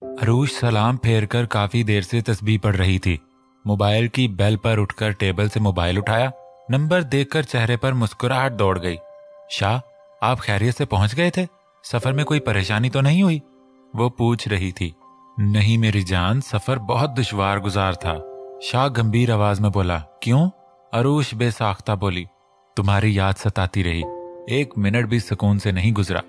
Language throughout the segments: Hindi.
अरूश सलाम फेरकर काफी देर से तस्बीह पढ़ रही थी। मोबाइल की बेल पर उठकर टेबल से मोबाइल उठाया। नंबर देखकर चेहरे पर मुस्कुराहट दौड़ गई। शाह, आप खैरियत से पहुंच गए थे? सफर में कोई परेशानी तो नहीं हुई? वो पूछ रही थी। नहीं मेरी जान, सफर बहुत दुश्वार गुजार था। शाह गंभीर आवाज में बोला। क्यों? अरूश बेसाख्ता बोली। तुम्हारी याद सताती रही, एक मिनट भी सुकून से नहीं गुजरा।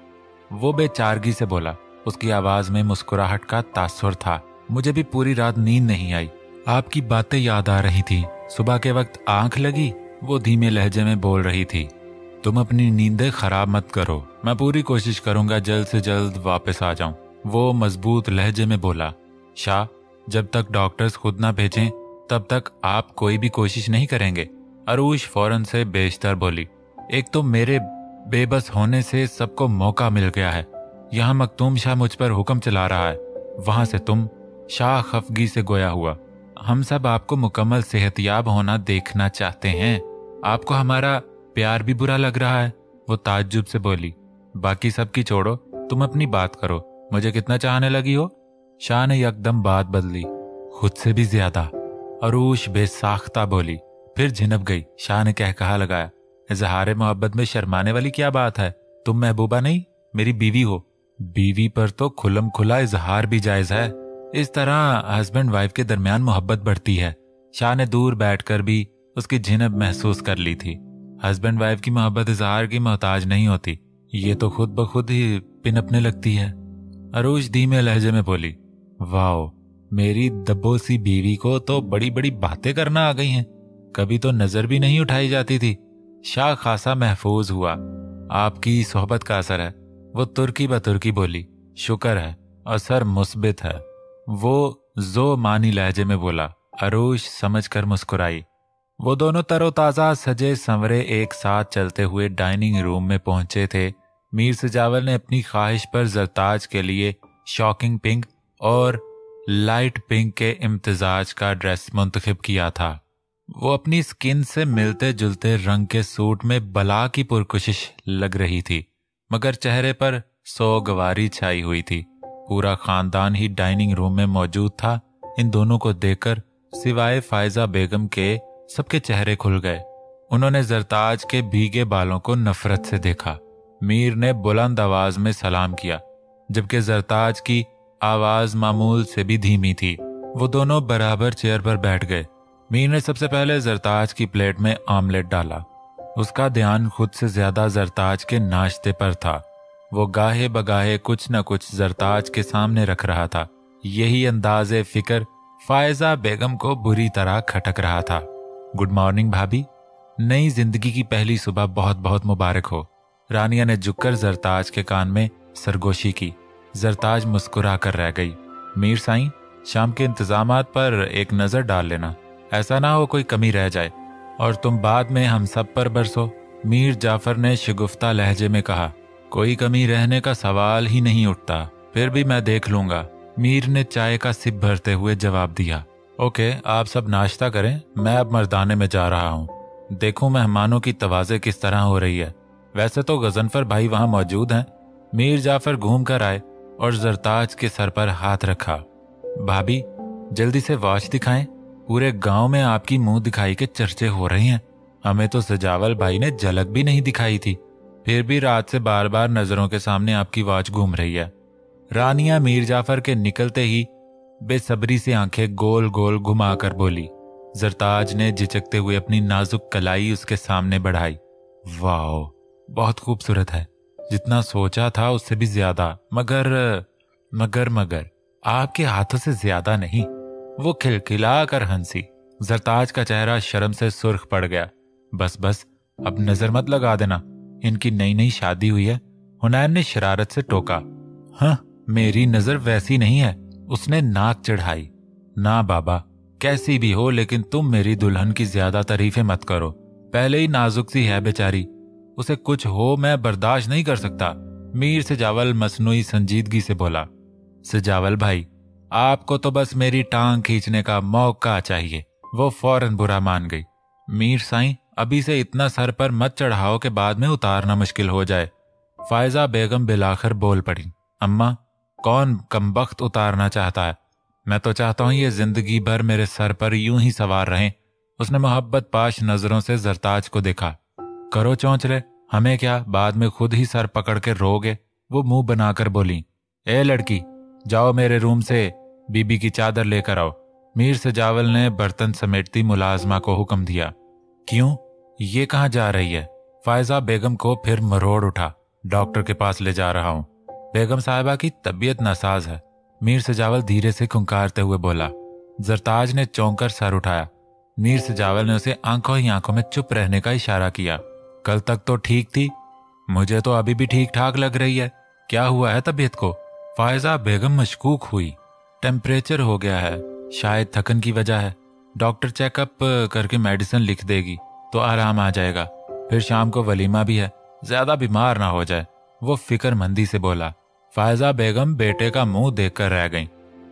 वो बेचारगी से बोला। उसकी आवाज में मुस्कुराहट का तासुर था। मुझे भी पूरी रात नींद नहीं आई, आपकी बातें याद आ रही थी। सुबह के वक्त आंख लगी, वो धीमे लहजे में बोल रही थी। तुम अपनी नींदें खराब मत करो, मैं पूरी कोशिश करूंगा जल्द से जल्द वापस आ जाऊं। वो मजबूत लहजे में बोला। शाह, जब तक डॉक्टर्स खुद ना भेजें तब तक आप कोई भी कोशिश नहीं करेंगे? अरूश फौरन से बेशतर बोली। एक तो मेरे बेबस होने से सबको मौका मिल गया है, यहाँ मखतूम शाह मुझ पर हुक्म चला रहा है, वहां से तुम। शाह खफगी से गोया हुआ। हम सब आपको मुकम्मल सेहतयाब होना देखना चाहते हैं। आपको हमारा प्यार भी बुरा लग रहा है? वो ताज्जुब से बोली। बाकी सबकी छोड़ो, तुम अपनी बात करो। मुझे कितना चाहने लगी हो? शाह ने यकदम बात बदली। खुद से भी ज्यादा, अरूश बेसाख्ता बोली। फिर झिनप गई। शाह ने कहा लगाया। इजहार मोहब्बत में शर्माने वाली क्या बात है? तुम महबूबा नहीं, मेरी बीवी हो। बीवी पर तो खुलम खुला इजहार भी जायज है। इस तरह हस्बैंड वाइफ के दरमियान मोहब्बत बढ़ती है। शाह ने दूर बैठकर भी उसकी झिनप महसूस कर ली थी। हस्बैंड वाइफ की मोहब्बत इजहार की मोहताज नहीं होती, ये तो खुद ब खुद ही पिनपने लगती है। अरूश धीमे लहजे में बोली। वाओ, मेरी दब्बो सी बीवी को तो बड़ी बड़ी बातें करना आ गई हैं, कभी तो नजर भी नहीं उठाई जाती थी। शाह खासा महफूज हुआ। आपकी सोहबत का असर है, वो तुर्की बतुर्की बोली। शुक्र है, असर मुस्बित है, वो जो मानी लहजे में बोला। अरूश समझकर मुस्कुराई। वो दोनों तरोताजा सजे संवरे एक साथ चलते हुए डाइनिंग रूम में पहुंचे थे। मीर सजावल ने अपनी ख्वाहिश पर जरताज के लिए शॉकिंग पिंक और लाइट पिंक के इम्तिजाज का ड्रेस मुंतखब किया था। वो अपनी स्किन से मिलते जुलते रंग के सूट में बला की पुरकुशिश लग रही थी, मगर चेहरे पर सोगवारी छाई हुई थी। पूरा खानदान ही डाइनिंग रूम में मौजूद था। इन दोनों को देखकर सिवाय फायजा बेगम के सबके चेहरे खुल गए। उन्होंने जरताज के भीगे बालों को नफरत से देखा। मीर ने बुलंद आवाज में सलाम किया, जबकि जरताज की आवाज मामूल से भी धीमी थी। वो दोनों बराबर चेयर पर बैठ गए। मीर ने सबसे पहले जरताज की प्लेट में आमलेट डाला। उसका ध्यान खुद से ज्यादा जरताज के नाश्ते पर था। वो गाहे बगाहे कुछ न कुछ जरताज के सामने रख रहा था। यही अंदाजे फिक्र फायजा बेगम को बुरी तरह खटक रहा था। गुड मॉर्निंग भाभी, नई जिंदगी की पहली सुबह बहुत बहुत मुबारक हो। रानिया ने झुककर जरताज के कान में सरगोशी की। जरताज मुस्कुरा कर रह गई। मीर साईं, शाम के इंतजामात पर एक नजर डाल लेना, ऐसा ना हो कोई कमी रह जाए, और तुम बाद में हम सब पर बरसो। मीर जाफर ने शिगुफ्ता लहजे में कहा। कोई कमी रहने का सवाल ही नहीं उठता, फिर भी मैं देख लूंगा। मीर ने चाय का सिप भरते हुए जवाब दिया। ओके, आप सब नाश्ता करें, मैं अब मर्दाने में जा रहा हूँ। देखूं मेहमानों की तवाज़े किस तरह हो रही है। वैसे तो गजनफर भाई वहां मौजूद हैं। मीर जाफर घूम कर आए और जरताज के सर पर हाथ रखा। भाभी, जल्दी से वॉच दिखाएं, पूरे गांव में आपकी मुंह दिखाई के चर्चे हो रहे हैं। हमें तो सजावल भाई ने झलक भी नहीं दिखाई थी, फिर भी रात से बार बार नजरों के सामने आपकी वॉच घूम रही है। रानिया मीर जाफर के निकलते ही बेसब्री से आंखें गोल गोल घुमाकर बोली। जरताज ने झिझकते हुए अपनी नाजुक कलाई उसके सामने बढ़ाई। वाह, बहुत खूबसूरत है, जितना सोचा था उससे भी ज्यादा, मगर मगर मगर आपके हाथों से ज्यादा नहीं। वो खिलखिला कर हंसी। जरताज का चेहरा शर्म से सुर्ख पड़ गया। बस बस, अब नजर मत लगा देना, इनकी नई नई शादी हुई है। हुनैन ने शरारत से टोका। हाँ, मेरी नजर वैसी नहीं है, उसने नाक चढ़ाई। ना बाबा, कैसी भी हो, लेकिन तुम मेरी दुल्हन की ज्यादा तारीफें मत करो। पहले ही नाजुक सी है बेचारी, उसे कुछ हो मैं बर्दाश्त नहीं कर सकता। मीर सजावल मसनूई संजीदगी से बोला। सजावल भाई, आपको तो बस मेरी टांग खींचने का मौका चाहिए। वो फौरन बुरा मान गई। मीर साईं, अभी से इतना सर पर मत चढ़ाओ कि बाद में उतारना मुश्किल हो जाए। फायजा बेगम बिलाखर बोल पड़ी। अम्मा, कौन कमबख्त उतारना चाहता है? मैं तो चाहता हूं ये जिंदगी भर मेरे सर पर यूं ही सवार रहें। उसने मोहब्बत पाश नजरों से जरताज को देखा। करो चौंचले, हमें क्या, बाद में खुद ही सर पकड़ के रोगे। वो मुंह बनाकर बोली, ए लड़की, जाओ मेरे रूम से बीबी की चादर लेकर आओ। मीर सजावल ने बर्तन समेटती मुलाजमा को हुक्म दिया। क्यों, ये कहाँ जा रही है? फायजा बेगम को फिर मरोड़ उठा। डॉक्टर के पास ले जा रहा हूं। बेगम साहिबा की तबीयत नासाज है, मीर सजावल धीरे से खुंकारते हुए बोला। जरताज ने चौंक कर सर उठाया। मीर सजावल ने उसे आंखों ही आंखों में चुप रहने का इशारा किया। कल तक तो ठीक थी। मुझे तो अभी भी ठीक ठाक लग रही है। क्या हुआ है तबीयत को? फायजा बेगम मशकूक हुई। टेम्परेचर हो गया है, शायद थकन की वजह है। डॉक्टर चेकअप करके मेडिसिन लिख देगी तो आराम आ जाएगा। फिर शाम को वलीमा भी है, ज्यादा बीमार ना हो जाए। वो फिक्रमंदी से बोला। फायजा बेगम बेटे का मुंह देखकर रह गईं।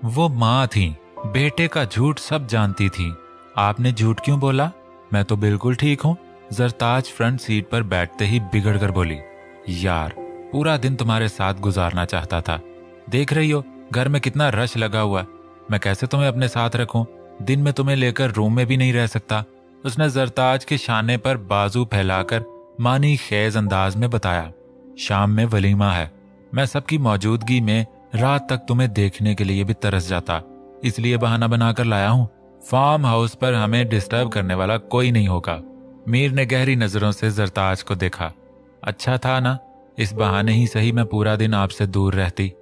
वो माँ थी, बेटे का झूठ सब जानती थी। आपने झूठ क्यों बोला? मैं तो बिल्कुल ठीक हूँ। जरताज फ्रंट सीट पर बैठते ही बिगड़ कर बोली। यार, पूरा दिन तुम्हारे साथ गुजारना चाहता था। देख रही हो घर में कितना रश लगा हुआ। मैं कैसे तुम्हें अपने साथ रखूं? दिन में तुम्हें लेकर रूम में भी नहीं रह सकता। उसने जरताज के शाने पर बाजू फैलाकर मानी खेज अंदाज में बताया। शाम में वलीमा है। मैं सबकी मौजूदगी में रात तक तुम्हें देखने के लिए भी तरस जाता, इसलिए बहाना बनाकर लाया हूं। फार्म हाउस पर हमें डिस्टर्ब करने वाला कोई नहीं होगा। मीर ने गहरी नजरों से जरताज को देखा। अच्छा था ना, इस बहाने ही सही मैं पूरा दिन आपसे दूर रहती।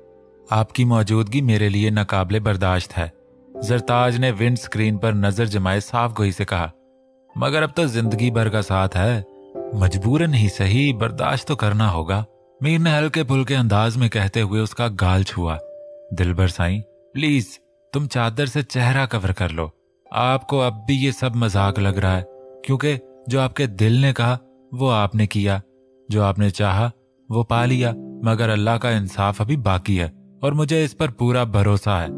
आपकी मौजूदगी मेरे लिए नाकाबिले बर्दाश्त है। जरताज ने विंड स्क्रीन पर नजर जमाए साफ गोई से कहा। मगर अब तो जिंदगी भर का साथ है, मजबूरन ही सही बर्दाश्त तो करना होगा। मीर ने हल्के फुल्के अंदाज में कहते हुए उसका गाल छुआ। दिलबर साईं, प्लीज तुम चादर से चेहरा कवर कर लो। आपको अब भी ये सब मजाक लग रहा है, क्योंकि जो आपके दिल ने कहा वो आपने किया, जो आपने चाहा वो पा लिया। मगर अल्लाह का इंसाफ अभी बाकी है और मुझे इस पर पूरा भरोसा है।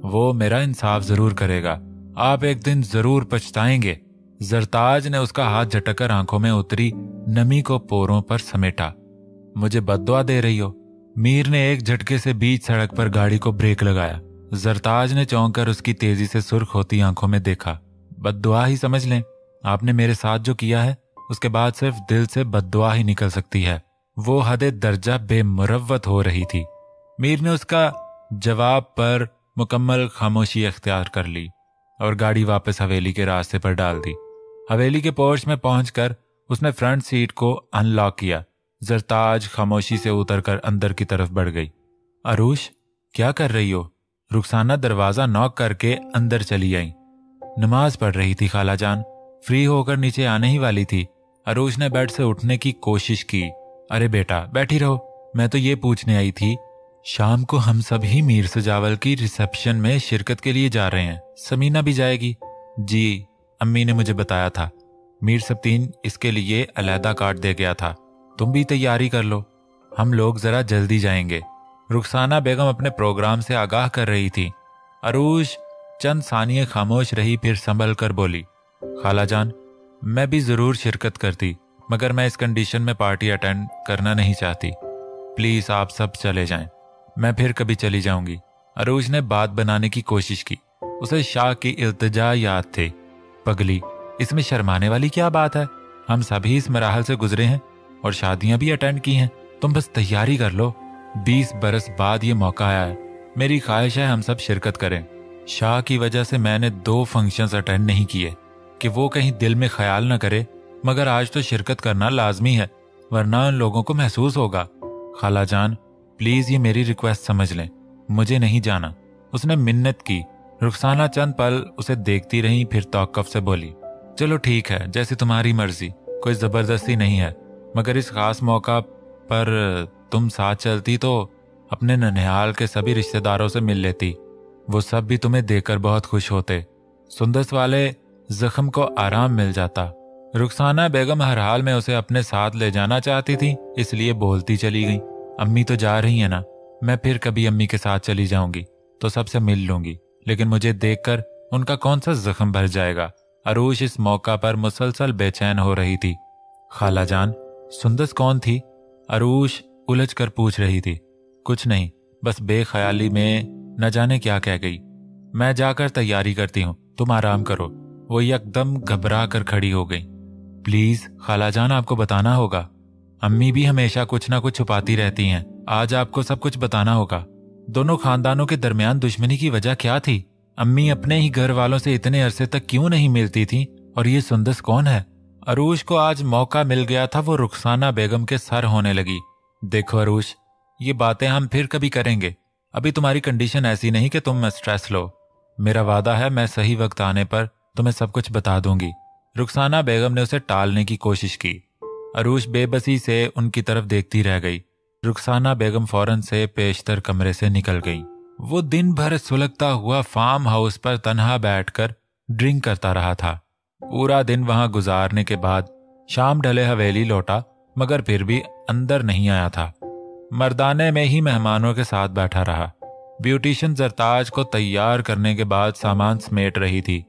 वो मेरा इंसाफ जरूर करेगा। आप एक दिन जरूर पछताएंगे। जरताज ने उसका हाथ झटकर आंखों में उतरी नमी को पोरों पर समेटा। मुझे बद्दुआ दे रही हो? मीर ने एक झटके से बीच सड़क पर गाड़ी को ब्रेक लगाया। जरताज ने चौंक कर उसकी तेजी से सुर्ख होती आंखों में देखा। बद्दुआ ही समझ लें। आपने मेरे साथ जो किया है उसके बाद सिर्फ दिल से बद्दुआ ही निकल सकती है। वो हदे दर्जा बेमुरव्वत हो रही थी। मीर ने उसका जवाब पर मुकम्मल खामोशी अख्तियार कर ली और गाड़ी वापस हवेली के रास्ते पर डाल दी। हवेली के पोर्च में पहुंचकर उसने फ्रंट सीट को अनलॉक किया। जरताज खामोशी से उतरकर अंदर की तरफ बढ़ गई। अरूश, क्या कर रही हो? रुखसाना दरवाजा नॉक करके अंदर चली आई। नमाज पढ़ रही थी खाला जान। फ्री होकर नीचे आने ही वाली थी। अरूश ने बेड से उठने की कोशिश की। अरे बेटा बैठी रहो, मैं तो ये पूछने आई थी, शाम को हम सभी मीर सजावल की रिसेप्शन में शिरकत के लिए जा रहे हैं। समीना भी जाएगी? जी, अम्मी ने मुझे बताया था। मीर सब्तीन इसके लिए अलहदा कार्ड दे गया था। तुम भी तैयारी कर लो, हम लोग जरा जल्दी जाएंगे। रुखसाना बेगम अपने प्रोग्राम से आगाह कर रही थी। अरूश चंद सानिये खामोश रही, फिर संभल कर बोली। खाला जान, मैं भी जरूर शिरकत करती, मगर मैं इस कंडीशन में पार्टी अटेंड करना नहीं चाहती। प्लीज आप सब चले जाएं, मैं फिर कभी चली जाऊंगी। अरूज ने बात बनाने की कोशिश की। उसे शाह की इल्तिजा याद थे। पगली, इसमें शर्माने वाली क्या बात है? हम सभी इस मराहल से गुजरे हैं और शादियां भी अटेंड की हैं। तुम बस तैयारी कर लो। 20 बरस बाद ये मौका आया है। मेरी ख्वाहिश है हम सब शिरकत करें। शाह की वजह से मैंने 2 फंक्शंस अटेंड नहीं किए कि वो कहीं दिल में ख्याल न करे, मगर आज तो शिरकत करना लाजमी है, वरना उन लोगों को महसूस होगा। खाला जान, प्लीज ये मेरी रिक्वेस्ट समझ लें, मुझे नहीं जाना। उसने मिन्नत की। रुखसाना चंद पल उसे देखती रही, फिर तौक़ुफ़ से बोली, चलो ठीक है, जैसी तुम्हारी मर्जी, कोई जबरदस्ती नहीं है। मगर इस खास मौका पर तुम साथ चलती तो अपने ननिहाल के सभी रिश्तेदारों से मिल लेती। वो सब भी तुम्हें देखकर बहुत खुश होते। सुंदस वाले जख्म को आराम मिल जाता। रुखसाना बेगम हर हाल में उसे अपने साथ ले जाना चाहती थी, इसलिए बोलती चली गई। अम्मी तो जा रही है ना, मैं फिर कभी अम्मी के साथ चली जाऊंगी तो सबसे मिल लूंगी, लेकिन मुझे देखकर उनका कौन सा जख्म भर जाएगा। अरूश इस मौका पर मुसलसल बेचैन हो रही थी। खाला जान, सुंदस कौन थी? अरूश उलझ कर पूछ रही थी। कुछ नहीं, बस बेख्याली में न जाने क्या कह गई। मैं जाकर तैयारी करती हूँ, तुम आराम करो। वो एकदम घबरा कर खड़ी हो गई। प्लीज खालाजान, आपको बताना होगा। अम्मी भी हमेशा कुछ ना कुछ छुपाती रहती हैं, आज आपको सब कुछ बताना होगा। दोनों खानदानों के दरमियान दुश्मनी की वजह क्या थी? अम्मी अपने ही घर वालों से इतने अरसे तक क्यों नहीं मिलती थी? और ये सुंदस कौन है? अरूश को आज मौका मिल गया था, वो रुखसाना बेगम के सर होने लगी। देखो अरूश, ये बातें हम फिर कभी करेंगे, अभी तुम्हारी कंडीशन ऐसी नहीं कि तुम स्ट्रेस लो। मेरा वादा है, मैं सही वक्त आने पर तुम्हें सब कुछ बता दूंगी। रुखसाना बेगम ने उसे टालने की कोशिश की। अरूश बेबसी से उनकी तरफ देखती रह गई। रुखसाना बेगम फौरन से पेशतर कमरे से निकल गई। वो दिन भर सुलगता हुआ फार्म हाउस पर तन्हा बैठकर ड्रिंक करता रहा था। पूरा दिन वहां गुजारने के बाद शाम ढले हवेली लौटा, मगर फिर भी अंदर नहीं आया था। मर्दाने में ही मेहमानों के साथ बैठा रहा। ब्यूटिशियन जरताज को तैयार करने के बाद सामान समेट रही थी।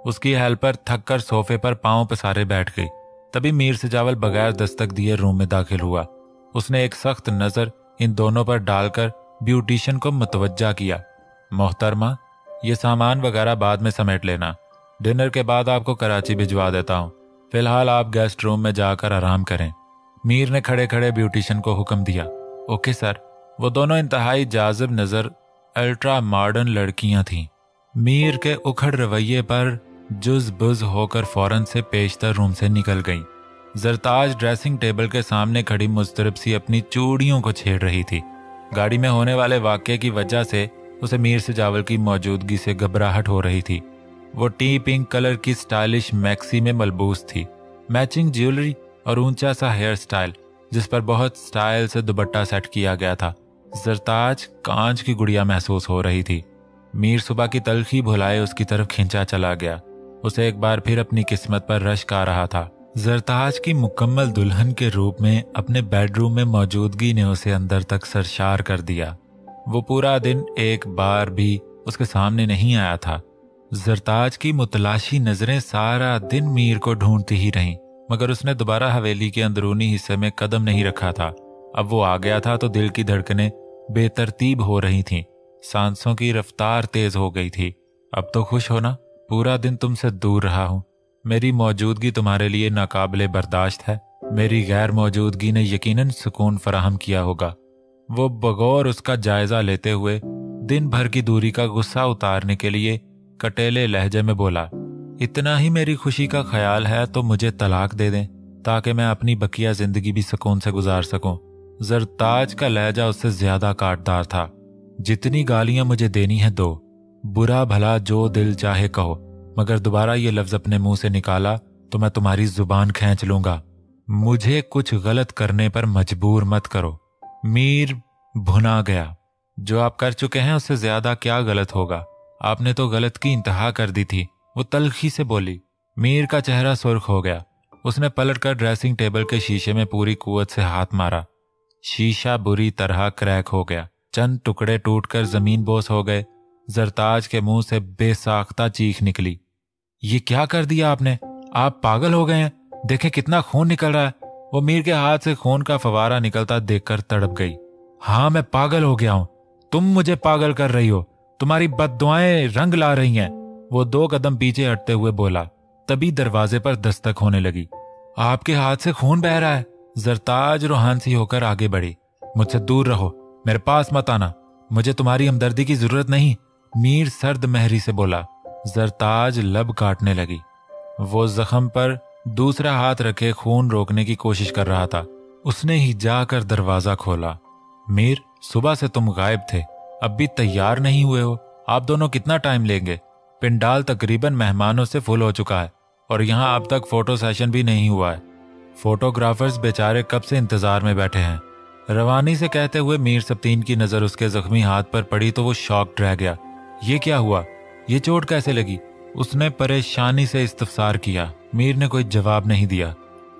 उसकी हेल्पर थककर सोफे पर पांव पसारे बैठ गई। तभी मीर सजावल बगैर दस्तक दिए रूम में दाखिल हुआ। उसने एक सख्त नजर इन दोनों पर डालकर ब्यूटिशियन को मुतवज्जा किया। मोहतरमा, ये सामान वगैरह बाद में समेट लेना, डिनर के बाद आपको कराची भिजवा देता हूँ। फिलहाल आप गेस्ट रूम में जाकर आराम करें। मीर ने खड़े खड़े ब्यूटिशियन को हुक्म दिया। Okay sir. वो दोनों इंतहाई जाजिब नजर अल्ट्रा मॉडर्न लड़कियां थीं। मीर के उखड़ रवैये पर जुज बुज होकर फौरन से पेशतर रूम से निकल गई। जरताज ड्रेसिंग टेबल के सामने खड़ी मुस्तरब सी अपनी चूड़ियों को छेड़ रही थी। गाड़ी में होने वाले वाकये की वजह से उसे मीर सजावल की मौजूदगी से घबराहट हो रही थी। वो टी पिंक कलर की स्टाइलिश मैक्सी में मलबूस थी। मैचिंग ज्वेलरी और ऊंचा सा हेयर स्टाइल जिस पर बहुत स्टाइल से दुपट्टा सेट किया गया था। जरताज कांच की गुड़िया महसूस हो रही थी। मीर सुबह की तलखी भुलाए उसकी तरफ खींचा चला गया। उसे एक बार फिर अपनी किस्मत पर रश्क आ रहा था। जरताज की मुकम्मल दुल्हन के रूप में अपने बेडरूम में मौजूदगी ने उसे अंदर तक सरशार कर दिया। वो पूरा दिन एक बार भी उसके सामने नहीं आया था। जरताज की मुतलाशी नजरें सारा दिन मीर को ढूंढती ही रहीं, मगर उसने दोबारा हवेली के अंदरूनी हिस्से में कदम नहीं रखा था। अब वो आ गया था तो दिल की धड़कनें बेतरतीब हो रही थीं, सांसों की रफ्तार तेज हो गई थी। अब तो खुश हो ना, पूरा दिन तुमसे दूर रहा हूं। मेरी मौजूदगी तुम्हारे लिए नाकाबिले बर्दाश्त है। मेरी गैर मौजूदगी ने यकीनन सुकून फराहम किया होगा। वो बगौर उसका जायजा लेते हुए दिन भर की दूरी का गुस्सा उतारने के लिए कटेले लहजे में बोला, इतना ही मेरी खुशी का ख्याल है तो मुझे तलाक दे दें ताकि मैं अपनी बकिया जिंदगी भी सुकून से गुजार सकूं। जरताज का लहजा उससे ज्यादा काटदार था। जितनी गालियां मुझे देनी है दो, बुरा भला जो दिल चाहे कहो, मगर दोबारा ये लफ्ज अपने मुंह से निकाला तो मैं तुम्हारी जुबान खींच लूंगा। मुझे कुछ गलत करने पर मजबूर मत करो। मीर भुना गया। जो आप कर चुके हैं उससे ज्यादा क्या गलत होगा? आपने तो गलत की इंतहा कर दी थी। वो तल्खी से बोली। मीर का चेहरा सुर्ख हो गया। उसने पलटकर ड्रेसिंग टेबल के शीशे में पूरी कुव्वत से हाथ मारा। शीशा बुरी तरह क्रैक हो गया। चंद टुकड़े टूटकर जमीन बोस हो गए। जरताज के मुंह से बेसाख्ता चीख निकली। ये क्या कर दिया आपने? आप पागल हो गए हैं? देखें कितना खून निकल रहा है। वो मीर के हाथ से खून का फवारा निकलता देखकर तड़प गई। हाँ, मैं पागल हो गया हूं। तुम मुझे पागल कर रही हो। तुम्हारी बद्दुआएं रंग ला रही हैं। वो 2 कदम पीछे हटते हुए बोला। तभी दरवाजे पर दस्तक होने लगी। आपके हाथ से खून बह रहा है। जरताज रूहान सी होकर आगे बढ़ी। मुझसे दूर रहो, मेरे पास मत आना। मुझे तुम्हारी हमदर्दी की जरूरत नहीं, मीर सर्द महरी से बोला। जरताज लब काटने लगी। वो जख्म पर दूसरा हाथ रखे खून रोकने की कोशिश कर रहा था। उसने ही जाकर दरवाजा खोला। मीर, सुबह से तुम गायब थे, अब भी तैयार नहीं हुए हो। आप दोनों कितना टाइम लेंगे? पिंडाल तकरीबन मेहमानों से फुल हो चुका है और यहाँ अब तक फोटो सेशन भी नहीं हुआ है। फोटोग्राफर्स बेचारे कब से इंतजार में बैठे हैं। रवानी से कहते हुए मीर सब्तीन की नजर उसके जख्मी हाथ पर पड़ी तो वो शॉक रह गया। ये क्या हुआ? ये चोट कैसे लगी? उसने परेशानी से इस्तफसार किया। मीर ने कोई जवाब नहीं दिया।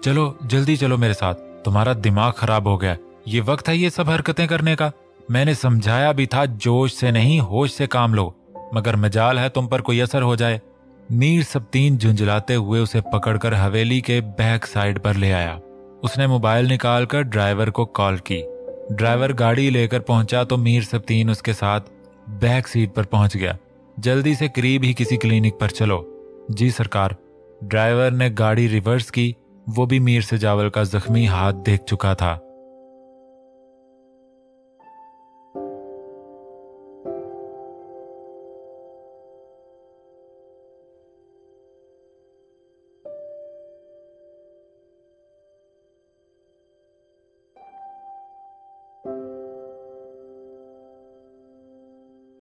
चलो जल्दी चलो मेरे साथ, तुम्हारा दिमाग खराब हो गया। ये वक्त है ये सब हरकतें करने का। मैंने समझाया भी था जोश से नहीं होश से काम लो, मगर मजाल है तुम पर कोई असर हो जाए। मीर सब्तीन झुंझलाते हुए उसे पकड़कर हवेली के बैक साइड पर ले आया। उसने मोबाइल निकालकर ड्राइवर को कॉल की। ड्राइवर गाड़ी लेकर पहुंचा तो मीर सब्तीन उसके साथ बैक सीट पर पहुंच गया। जल्दी से करीब ही किसी क्लिनिक पर चलो। जी सरकार। ड्राइवर ने गाड़ी रिवर्स की। वो भी मीर सजावल का जख्मी हाथ देख चुका था।